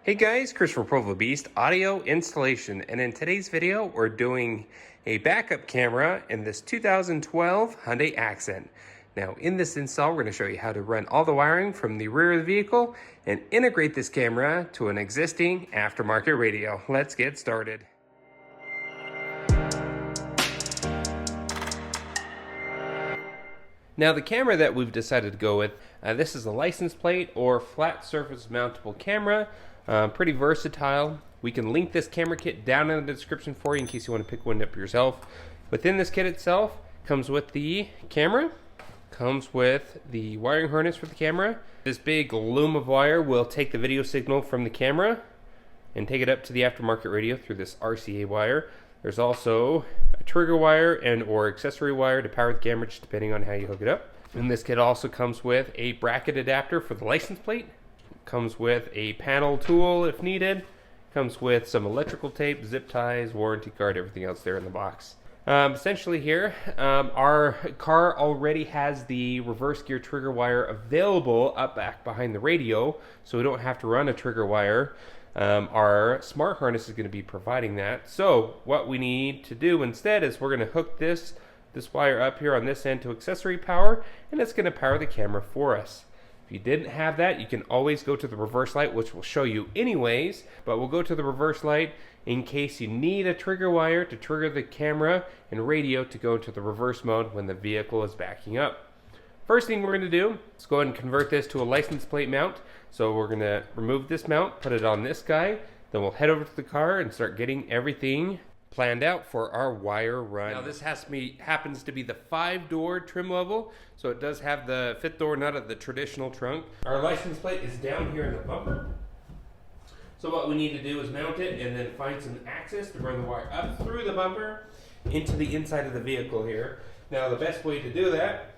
Hey guys, Chris from Provo Beast Audio Installation, and in today's video we're doing a backup camera in this 2012 Hyundai Accent. Now in this install we're going to show you how to run all the wiring from the rear of the vehicle and integrate this camera to an existing aftermarket radio. Let's get started. Now the camera that we've decided to go with, this is a license plate or flat surface mountable camera. Pretty versatile. We can link this camera kit down in the description for you in case you want to pick one up yourself. Within this kit itself comes with the camera, comes with the wiring harness for the camera. This big loom of wire will take the video signal from the camera and take it up to the aftermarket radio through this RCA wire. There's also a trigger wire and or accessory wire to power the camera, just depending on how you hook it up. And this kit also comes with a bracket adapter for the license plate. Comes with a panel tool if needed. Comes with some electrical tape, zip ties, warranty card, everything else there in the box. Essentially here, our car already has the reverse gear trigger wire available up back behind the radio, so we don't have to run a trigger wire. Our smart harness is going to be providing that. So what we need to do instead is we're going to hook this wire up here on this end to accessory power, and it's going to power the camera for us. If you didn't have that, you can always go to the reverse light, which we'll show you anyways, but we'll go to the reverse light in case you need a trigger wire to trigger the camera and radio to go into the reverse mode when the vehicle is backing up. First thing we're going to do is go ahead and convert this to a license plate mount. So we're going to remove this mount, put it on this guy, then we'll head over to the car and start getting everything planned out for our wire run. Now this happens to be the 5-door trim level, so it does have the 5th door nut of the traditional trunk. Our license plate is down here in the bumper. So what we need to do is mount it and then find some access to run the wire up through the bumper into the inside of the vehicle here. Now the best way to do that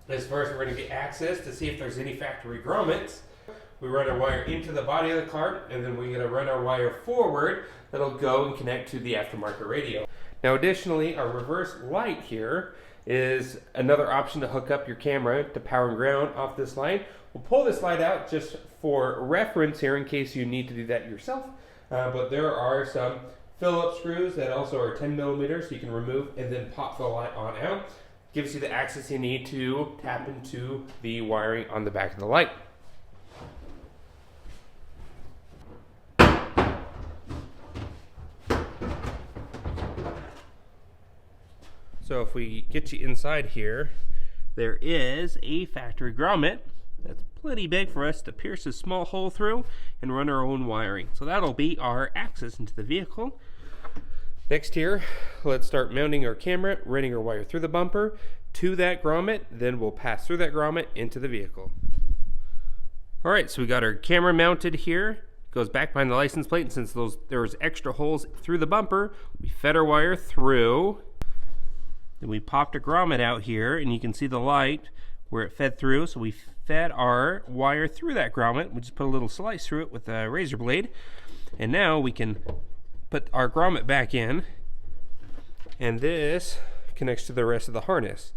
is first we're going to get access to see if there's any factory grommets. We run our wire into the body of the car, and then we're going to run our wire forward that'll go and connect to the aftermarket radio. Now additionally, our reverse light here is another option to hook up your camera to power and ground off this line. We'll pull this light out just for reference here in case you need to do that yourself, but there are some Phillips screws that also are 10 millimeters, so you can remove and then pop the light on out. Gives you the access you need to tap into the wiring on the back of the light. So if we get you inside here, there is a factory grommet that's plenty big for us to pierce a small hole through and run our own wiring. So that'll be our access into the vehicle. Next here, let's start mounting our camera, running our wire through the bumper to that grommet, then we'll pass through that grommet into the vehicle. Alright, so we got our camera mounted here. Goes back behind the license plate, and since there was extra holes through the bumper, we fed our wire through. Then we popped a grommet out here, and you can see the light where it fed through. So we fed our wire through that grommet. We just put a little slice through it with a razor blade. And now we can put our grommet back in, and this connects to the rest of the harness.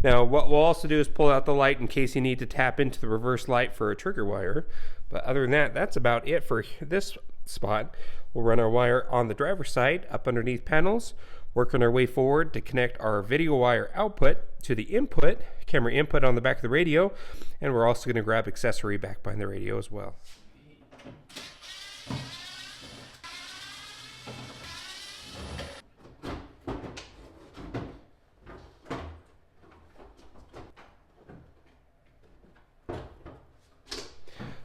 Now what we'll also do is pull out the light in case you need to tap into the reverse light for a trigger wire. But other than that, that's about it for this spot. We'll run our wire on the driver's side up underneath panels, working our way forward to connect our video wire output to the input, camera input on the back of the radio, and we're also going to grab accessory back behind the radio as well.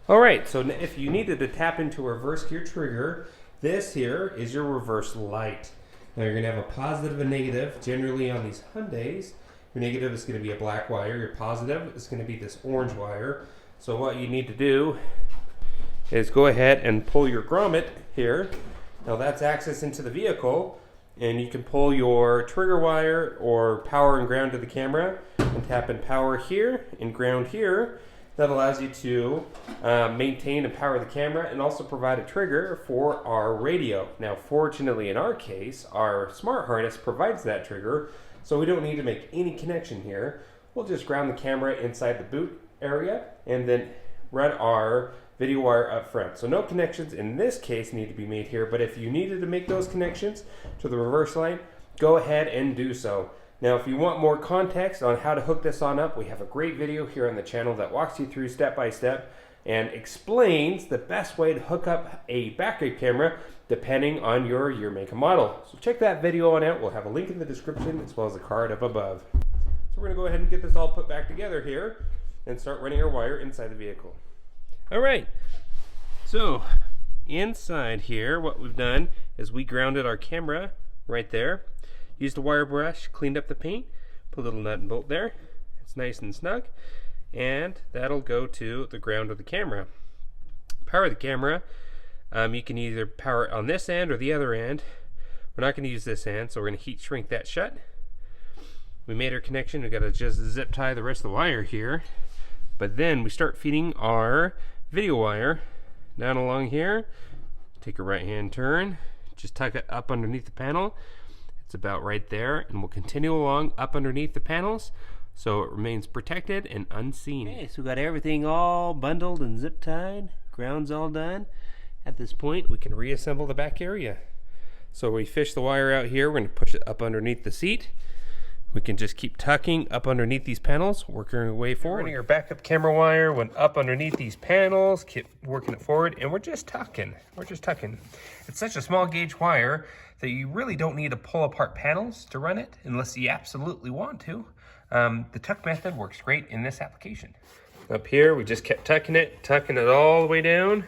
Alright, so if you needed to tap into a reverse gear trigger, this here is your reverse light. Now you're going to have a positive and negative. Generally on these Hyundais, your negative is going to be a black wire, your positive is going to be this orange wire. So what you need to do is go ahead and pull your grommet here. Now that's access into the vehicle, and you can pull your trigger wire or power and ground to the camera and tap in power here and ground here. That allows you to maintain and power the camera and also provide a trigger for our radio. Now fortunately in our case, our smart harness provides that trigger, so we don't need to make any connection here. We'll just ground the camera inside the boot area and then run our video wire up front. So no connections in this case need to be made here, but if you needed to make those connections to the reverse line, go ahead and do so. Now, if you want more context on how to hook this on up, we have a great video here on the channel that walks you through step by step and explains the best way to hook up a backup camera depending on your year, make, and model. So check that video on out. We'll have a link in the description as well as a card up above. So we're going to go ahead and get this all put back together here and start running our wire inside the vehicle. All right, so inside here, what we've done is we grounded our camera right there. Used a wire brush, cleaned up the paint, put a little nut and bolt there. It's nice and snug, and that'll go to the ground of the camera. Power the camera, you can either power it on this end or the other end. We're not going to use this end, so we're going to heat shrink that shut. We made our connection. We've got to just zip tie the rest of the wire here, but then we start feeding our video wire down along here. Take a right hand turn, just tuck it up underneath the panel. It's about right there, and we'll continue along up underneath the panels so it remains protected and unseen. Okay, so we got everything all bundled and zip tied, ground's all done. At this point, we can reassemble the back area. So we fish the wire out here, we're going to push it up underneath the seat. We can just keep tucking up underneath these panels, working our way forward. Running our backup camera wire went up underneath these panels, keep working it forward, and we're just tucking. It's such a small gauge wire that you really don't need to pull apart panels to run it unless you absolutely want to. The tuck method works great in this application. Up here, we just kept tucking it all the way down.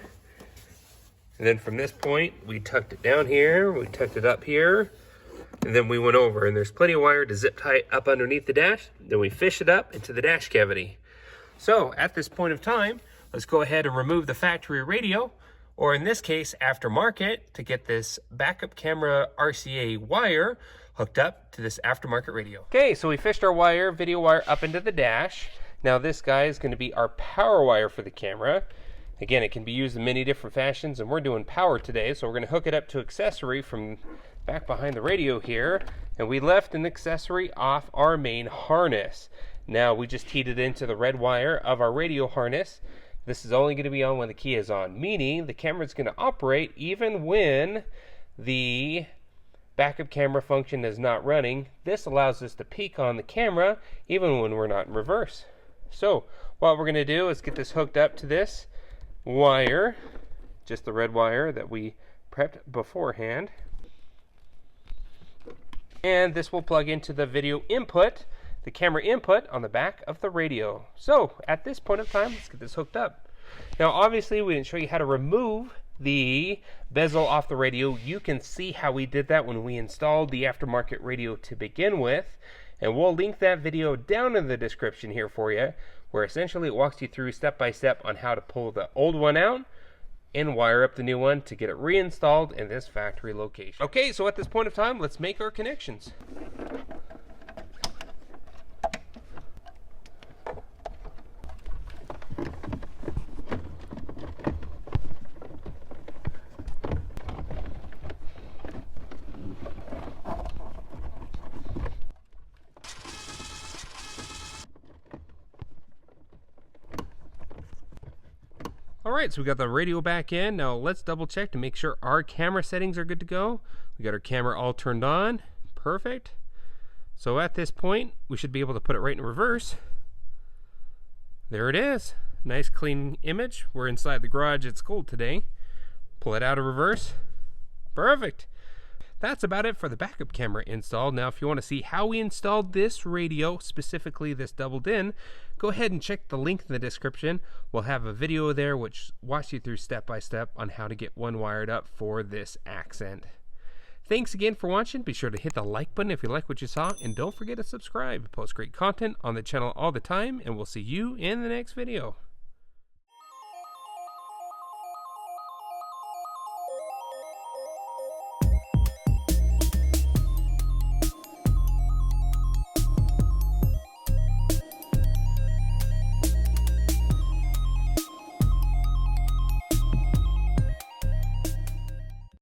And then from this point, we tucked it down here, we tucked it up here, and then we went over, and there's plenty of wire to zip tie up underneath the dash. Then we fish it up into the dash cavity. So at this point of time, let's go ahead and remove the factory radio, or in this case, aftermarket, to get this backup camera RCA wire hooked up to this aftermarket radio. Okay, so we fished our video wire up into the dash. Now this guy is going to be our power wire for the camera. Again, it can be used in many different fashions, and we're doing power today, so we're going to hook it up to accessory from back behind the radio here, and we left an accessory off our main harness. Now we just heated into the red wire of our radio harness. This is only going to be on when the key is on, meaning the camera is going to operate even when the backup camera function is not running. This allows us to peek on the camera even when we're not in reverse. So what we're going to do is get this hooked up to this wire, just the red wire that we prepped beforehand, and this will plug into the video input, the camera input on the back of the radio. So at this point of time, let's get this hooked up. Now obviously we didn't show you how to remove the bezel off the radio. You can see how we did that when we installed the aftermarket radio to begin with, and we'll link that video down in the description here for you, where essentially it walks you through step by step on how to pull the old one out and wire up the new one to get it reinstalled in this factory location. Okay, so at this point of time, let's make our connections. Alright, so we got the radio back in. Now let's double check to make sure our camera settings are good to go. We got our camera all turned on. Perfect. So at this point, we should be able to put it right in reverse. There it is. Nice clean image. We're inside the garage. It's cold today. Pull it out of reverse. Perfect. That's about it for the backup camera install. Now if you want to see how we installed this radio, specifically this doubled in, go ahead and check the link in the description. We'll have a video there which walks you through step by step on how to get one wired up for this Accent. Thanks again for watching. Be sure to hit the like button if you like what you saw, and don't forget to subscribe. I post great content on the channel all the time, and we'll see you in the next video.